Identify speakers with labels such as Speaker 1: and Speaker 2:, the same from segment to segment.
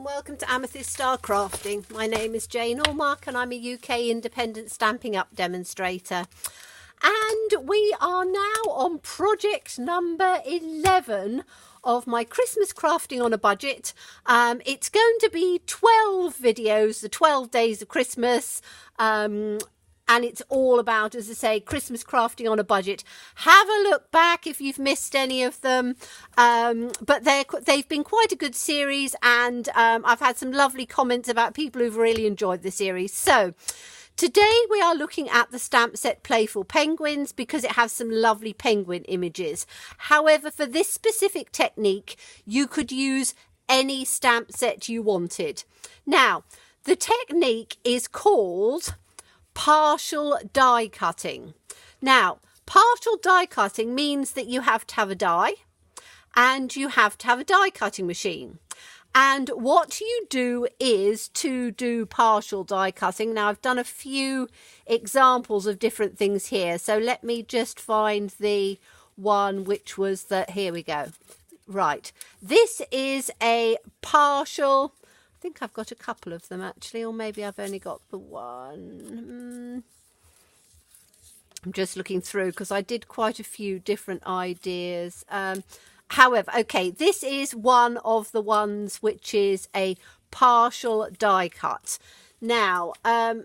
Speaker 1: welcome to Amethyst Star Crafting. My name is Jane Allmark and I'm a UK independent Stampin' Up demonstrator. And we are now on project number 11 of my Christmas crafting on a budget. It's going to be 12 videos, the 12 days of Christmas. And it's all about, as I say, Christmas crafting on a budget. Have a look back if you've missed any of them. But they've been quite a good series, and I've had some lovely comments about people who've really enjoyed the series. So today we are looking at the stamp set Playful Penguins because it has some lovely penguin images. However, for this specific technique, you could use any stamp set you wanted. Now, the technique is called partial die cutting. Now, partial die cutting means that you have to have a die and you have to have a die cutting machine. And what you do is to do partial die cutting. Now, I've done a few examples of different things here. So let me just find the one which was the, here we go. Right. This is a partial, I think I've got a couple of them actually, or maybe I've only got the one. I'm just looking through because I did quite a few different ideas. However, okay, this is one of the ones which is a partial die cut. Now, I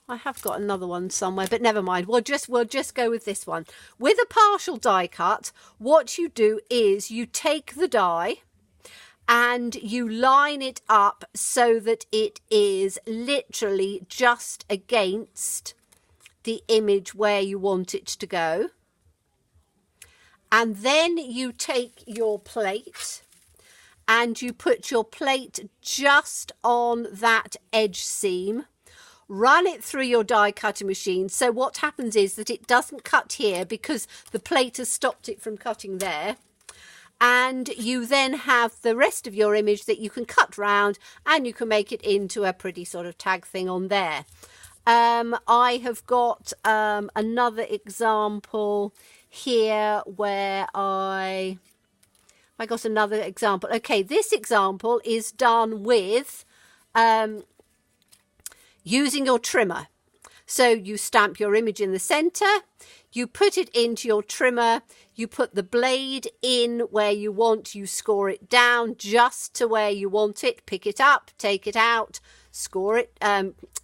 Speaker 1: have got another one somewhere, but never mind. We'll just go with this one. With a partial die cut, what you do is you take the die and you line it up so that it is literally just against the image where you want it to go. And then you take your plate and you put your plate just on that edge seam. Run it through your die cutting machine. So what happens is that it doesn't cut here because the plate has stopped it from cutting there. And you then have the rest of your image that you can cut round and you can make it into a pretty sort of tag thing on there. I have got another example here where I got another example. Okay, this example is done with using your trimmer. So you stamp your image in the center, you put it into your trimmer, you put the blade in where you want, you score it down just to where you want it, pick it up, take it out, score it,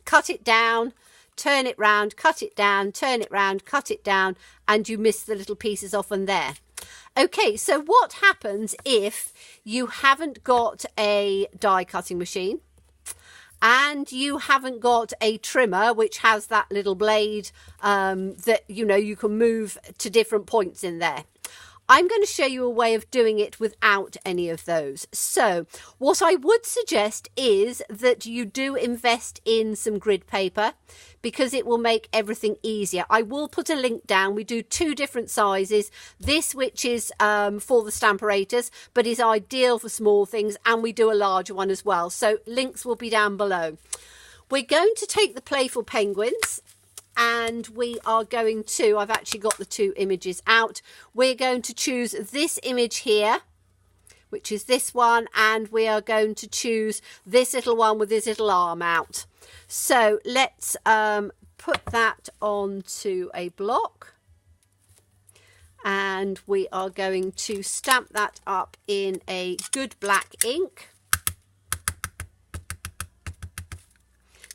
Speaker 1: cut it down, turn it round, cut it down, turn it round, cut it down, and you miss the little pieces off and there. Okay, so what happens if you haven't got a die cutting machine and you haven't got a trimmer which has that little blade that, you know, you can move to different points in there? I'm going to show you a way of doing it without any of those. So what I would suggest is that you do invest in some grid paper because it will make everything easier. I will put a link down. We do two different sizes. This, which is for the Stamperators, but is ideal for small things, and we do a larger one as well. So links will be down below. We're going to take the Playful Penguins, and we are going to, I've actually got the two images out. We're going to choose this image here, which is this one, and we are going to choose this little one with this little arm out. So let's put that onto a block. And we are going to stamp that up in a good black ink.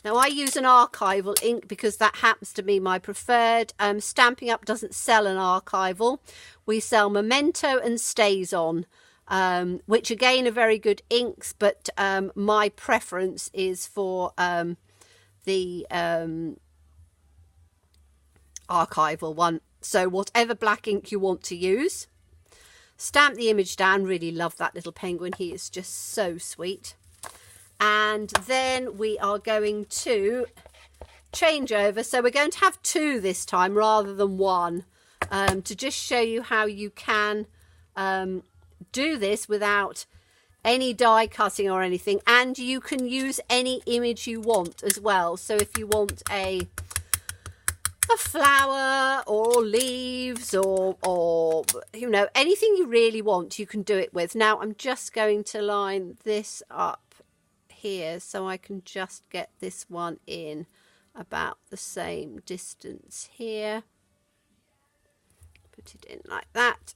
Speaker 1: Now, I use an archival ink because that happens to be my preferred. Stampin' Up doesn't sell an archival. We sell Memento and StazOn, which again are very good inks, but my preference is for the archival one. So whatever black ink you want to use. Stamp the image down. Really love that little penguin. He is just so sweet. And then we are going to change over. So we're going to have two this time rather than one, to just show you how you can do this without any die cutting or anything. And you can use any image you want as well. So if you want a a flower or leaves or you know, anything you really want, you can do it with. Now I'm just going to line this up here so I can just get this one in about the same distance here. Put it in like that.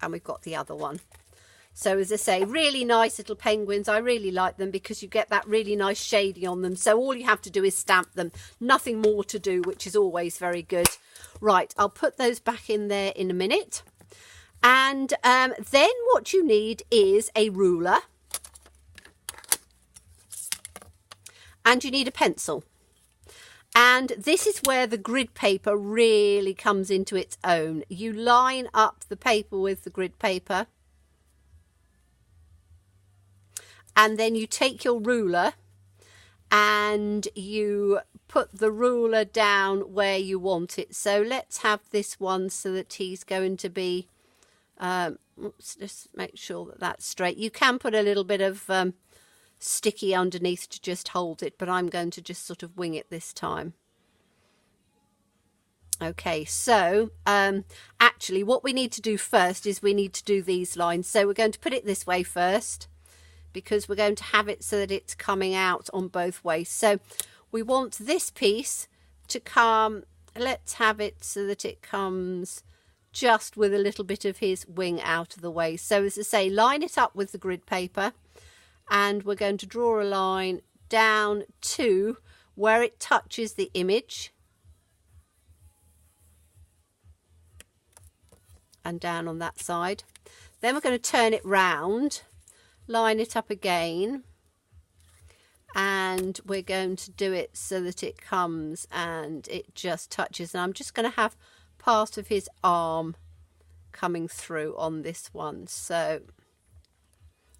Speaker 1: And we've got the other one. So as I say, really nice little penguins. I really like them because you get that really nice shading on them. So all you have to do is stamp them. Nothing more to do, which is always very good. Right, I'll put those back in there in a minute. And then what you need is a ruler. And you need a pencil. And this is where the grid paper really comes into its own. You line up the paper with the grid paper. And then you take your ruler and you put the ruler down where you want it. So let's have this one so that he's going to be, oops, just make sure that that's straight. You can put a little bit of sticky underneath to just hold it, but I'm going to just sort of wing it this time. Okay, so actually what we need to do first is we need to do these lines. So we're going to put it this way first, because we're going to have it so that it's coming out on both ways. So we want this piece to come, let's have it so that it comes just with a little bit of his wing out of the way. So as I say, line it up with the grid paper, and we're going to draw a line down to where it touches the image and down on that side. Then we're going to turn it round, line it up again, and we're going to do it so that it comes and it just touches. And I'm just going to have part of his arm coming through on this one. So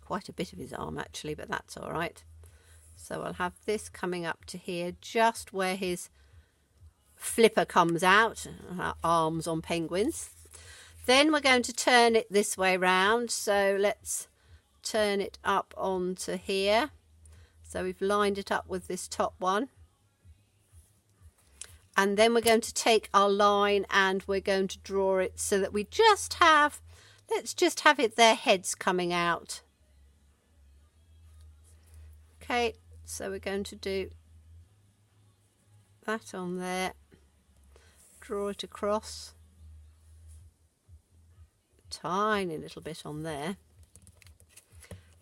Speaker 1: quite a bit of his arm actually, but that's all right. So I'll have this coming up to here, just where his flipper comes out, arms on penguins. Then we're going to turn it this way round. So let's turn it up onto here. So we've lined it up with this top one. And then we're going to take our line and we're going to draw it so that we just have, let's just have it, their heads coming out. Okay, so we're going to do that on there, draw it across, tiny little bit on there,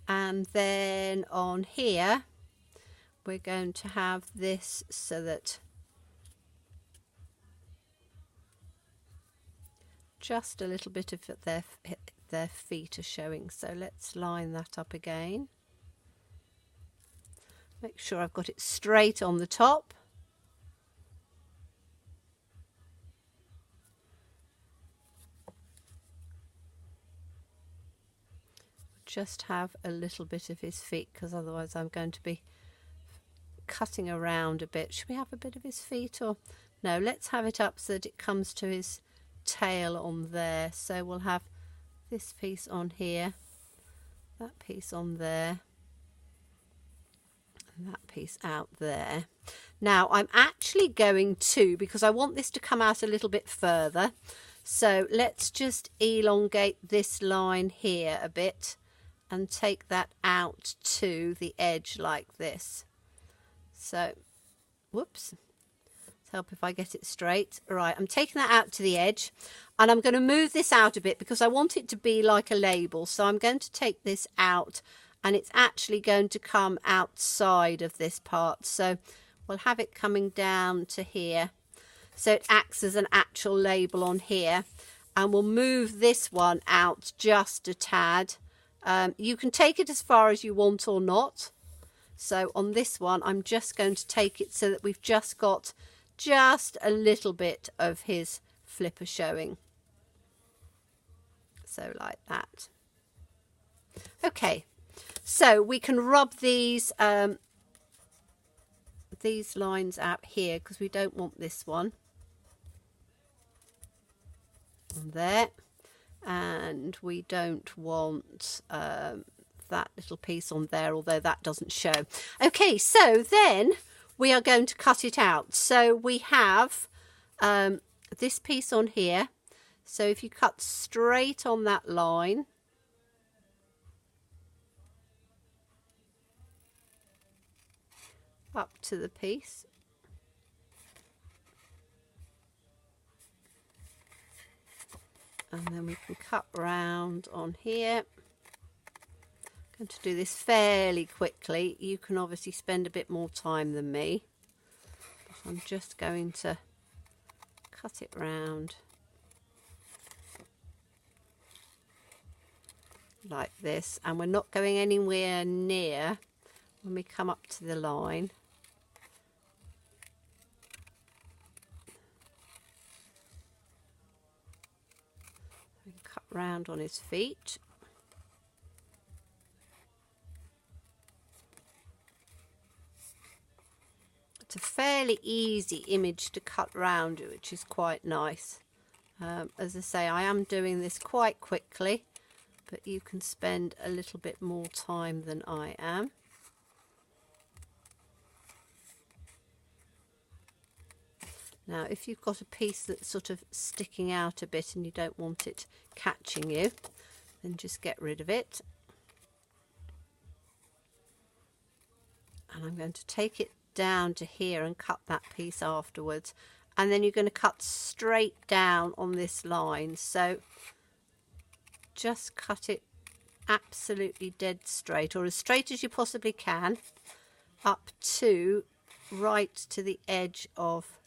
Speaker 1: and then on here we're going to have this so that just a little bit of their feet are showing. So let's line that up again. Make sure I've got it straight on the top. Just have a little bit of his feet, because otherwise I'm going to be cutting around a bit. Should we have a bit of his feet, or no? Let's have it up so that it comes to his tail on there. So we'll have this piece on here, that piece on there, and that piece out there. Now I'm actually going to, because I want this to come out a little bit further, so let's just elongate this line here a bit and take that out to the edge like this. So, whoops, let's help if I get it straight. Right, I'm taking that out to the edge, and I'm going to move this out a bit because I want it to be like a label. So I'm going to take this out, and it's actually going to come outside of this part. So we'll have it coming down to here. So it acts as an actual label on here, and we'll move this one out just a tad. You can take it as far as you want or not. So on this one, I'm just going to take it so that we've just got just a little bit of his flipper showing. So like that. Okay, so we can rub these lines out here because we don't want this one on there. And we don't want that little piece on there, although that doesn't show. Okay, so then we are going to cut it out. So we have this piece on here. So if you cut straight on that line, up to the piece, and then we can cut round on here. I'm going to do this fairly quickly. You can obviously spend a bit more time than me, but I'm just going to cut it round like this, and we're not going anywhere near when we come up to the line. We cut round on his feet. It's a fairly easy image to cut round, which is quite nice. As I say, I am doing this quite quickly, but you can spend a little bit more time than I am. Now, if you've got a piece that's sort of sticking out a bit and you don't want it catching you, then just get rid of it. And I'm going to take it down to here and cut that piece afterwards. And then you're going to cut straight down on this line. So just cut it absolutely dead straight, or as straight as you possibly can, up to right to the edge of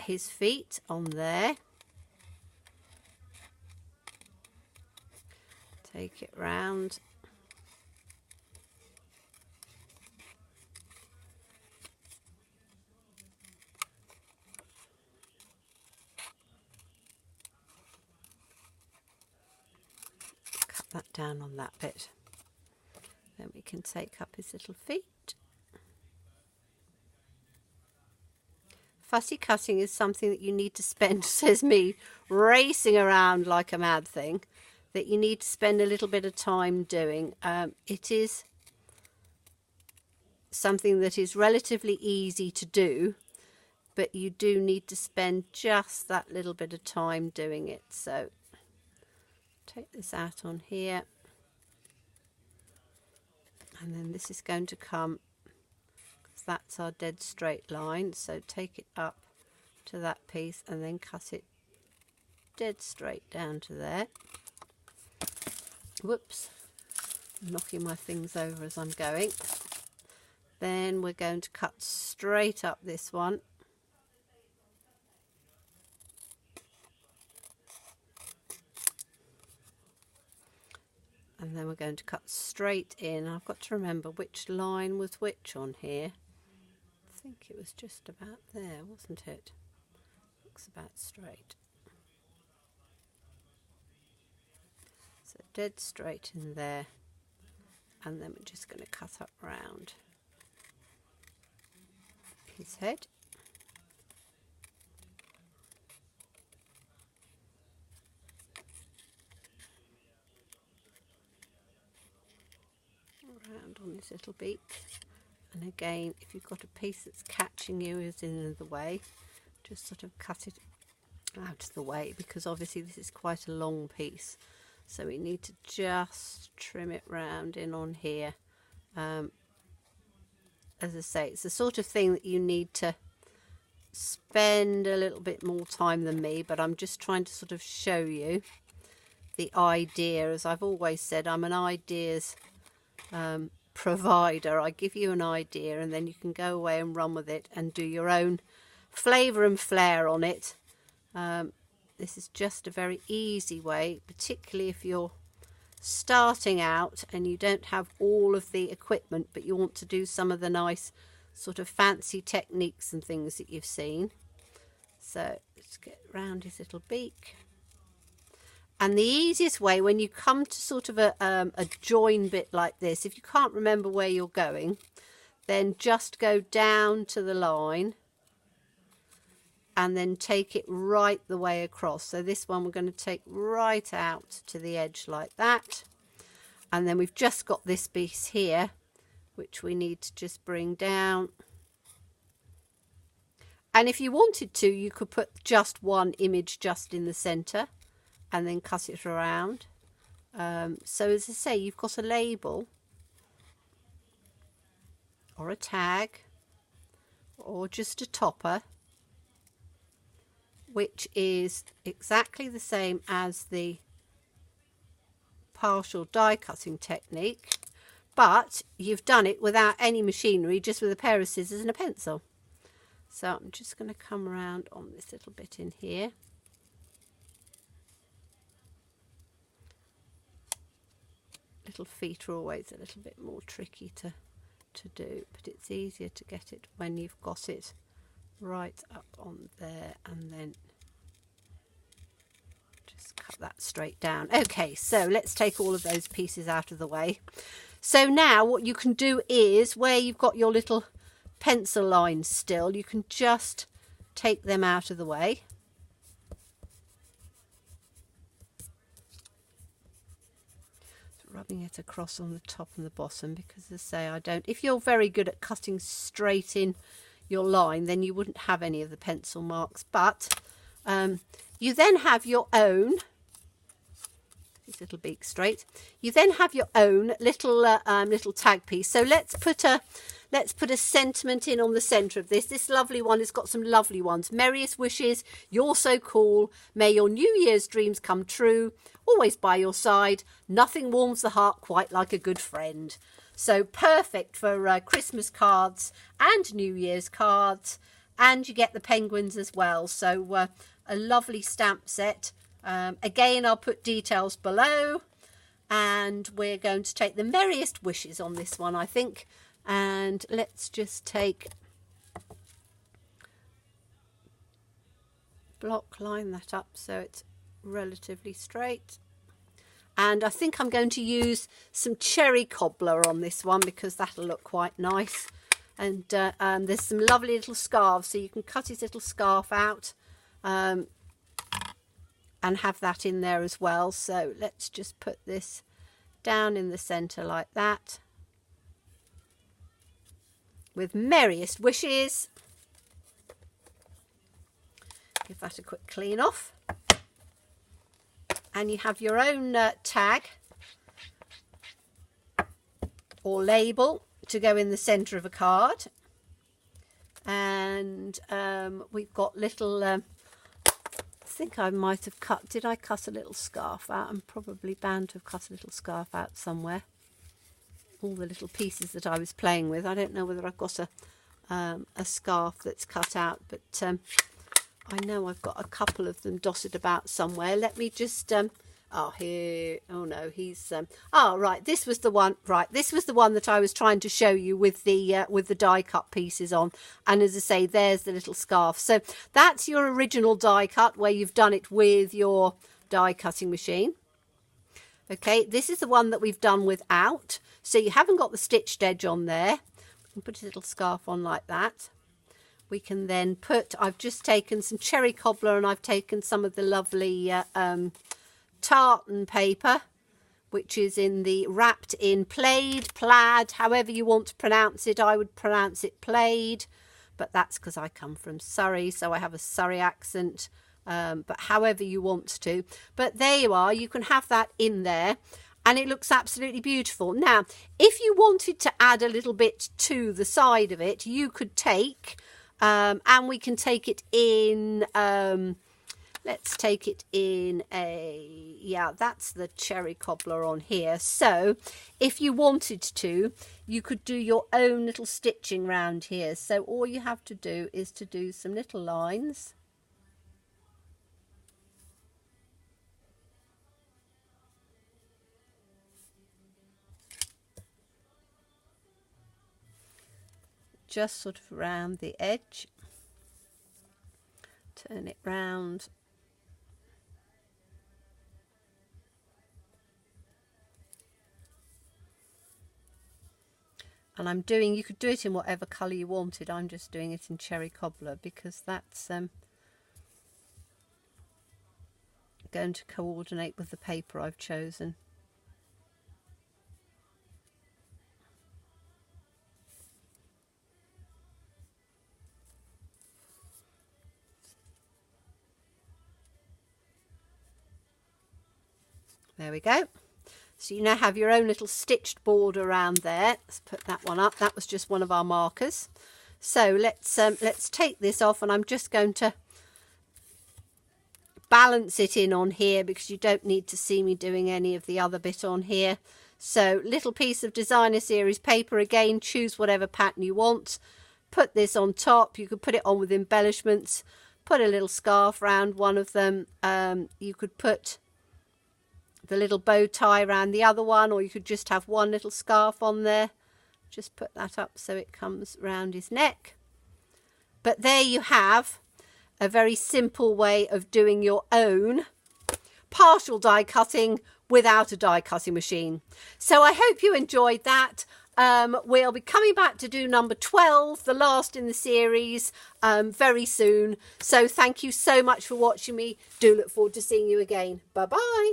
Speaker 1: his feet on there. Take it round. Cut that down on that bit. Then we can take up his little feet. Fussy cutting is something that you need to spend, says me, racing around like a mad thing, that you need to spend a little bit of time doing. It is something that is relatively easy to do, but you do need to spend just that little bit of time doing it. So take this out on here, and then this is going to come, that's our dead straight line, so take it up to that piece and then cut it dead straight down to there. Whoops, I'm knocking my things over as I'm going. Then we're going to cut straight up this one. And then we're going to cut straight in. I've got to remember which line was which on here. I think it was just about there, wasn't it? Looks about straight. So dead straight in there, and then we're just going to cut up round his head. Round on his little beak. And again, if you've got a piece that's catching you is in the way, just sort of cut it out of the way, because obviously this is quite a long piece, so we need to just trim it round in on here. As I say, it's the sort of thing that you need to spend a little bit more time than me, but I'm just trying to sort of show you the idea. As I've always said, I'm an ideas provider. I give you an idea and then you can go away and run with it and do your own flavour and flair on it. This is just a very easy way, particularly if you're starting out and you don't have all of the equipment, but you want to do some of the nice sort of fancy techniques and things that you've seen. So let's get round his little beak. And the easiest way, when you come to sort of a join bit like this, if you can't remember where you're going, then just go down to the line and then take it right the way across. So this one we're going to take right out to the edge like that. And then we've just got this piece here, which we need to just bring down. And if you wanted to, you could put just one image just in the center and then cut it around. So as I say, you've got a label or a tag or just a topper, which is exactly the same as the partial die cutting technique, but you've done it without any machinery, just with a pair of scissors and a pencil. So I'm just going to come around on this little bit in here. Little feet are always a little bit more tricky to do, but it's easier to get it when you've got it right up on there, and then just cut that straight down. Okay, so let's take all of those pieces out of the way. So now what you can do is, where you've got your little pencil lines still, you can just take them out of the way. Rubbing it across on the top and the bottom, because as I say, if you're very good at cutting straight in your line, then you wouldn't have any of the pencil marks, but you then have your own, this little beak straight, you then have your own little little tag piece. So let's put a sentiment in on the centre of this. This lovely one has got some lovely ones. Merriest wishes, you're so cool, may your New Year's dreams come true, always by your side, nothing warms the heart quite like a good friend. So perfect for Christmas cards and New Year's cards, and you get the penguins as well. So a lovely stamp set. Again, I'll put details below, and we're going to take the merriest wishes on this one, I think. And let's just take block, line that up so it's relatively straight. And I think I'm going to use some cherry cobbler on this one, because that'll look quite nice. And there's some lovely little scarves, so you can cut his little scarf out and have that in there as well. So let's just put this down in the centre like that, with merriest wishes. Give that a quick clean off. And you have your own tag or label to go in the centre of a card. And we've got little, I think I might have cut, did I cut a little scarf out? I'm probably bound to have cut a little scarf out somewhere. All the little pieces that I was playing with. I don't know whether I've got a scarf that's cut out, but I know I've got a couple of them dotted about somewhere. Let me just oh, here, oh no, he's oh right, this was the one, right, this was the one that I was trying to show you with the die cut pieces on. And as I say, there's the little scarf. So that's your original die cut, where you've done it with your die cutting machine. Okay, this is the one that we've done without, so you haven't got the stitched edge on there. We can put a little scarf on like that. We can then put, I've just taken some cherry cobbler, and I've taken some of the lovely tartan paper, which is in the wrapped in plaid, however you want to pronounce it. I would pronounce it plaid, but that's because I come from Surrey, so I have a Surrey accent. But however you want to. But there you are, you can have that in there, and it looks absolutely beautiful. Now, if you wanted to add a little bit to the side of it, you could take, and we can take it in, let's take it in a, yeah, that's the cherry cobbler on here. So if you wanted to, you could do your own little stitching round here. So all you have to do is to do some little lines. Just sort of around the edge, turn it round, and I'm doing, you could do it in whatever colour you wanted. I'm just doing it in cherry cobbler because that's going to coordinate with the paper I've chosen. There we go. So you now have your own little stitched border around there. Let's put that one up. That was just one of our markers. So let's take this off, and I'm just going to balance it in on here because you don't need to see me doing any of the other bit on here. So little piece of designer series paper again, choose whatever pattern you want, put this on top. You could put it on with embellishments, put a little scarf around one of them. You could put the little bow tie around the other one, or you could just have one little scarf on there. Just put that up so it comes round his neck. But there you have a very simple way of doing your own partial die cutting without a die cutting machine. So I hope you enjoyed that. We'll be coming back to do number 12, the last in the series, very soon. So thank you so much for watching me. Do look forward to seeing you again. Bye bye.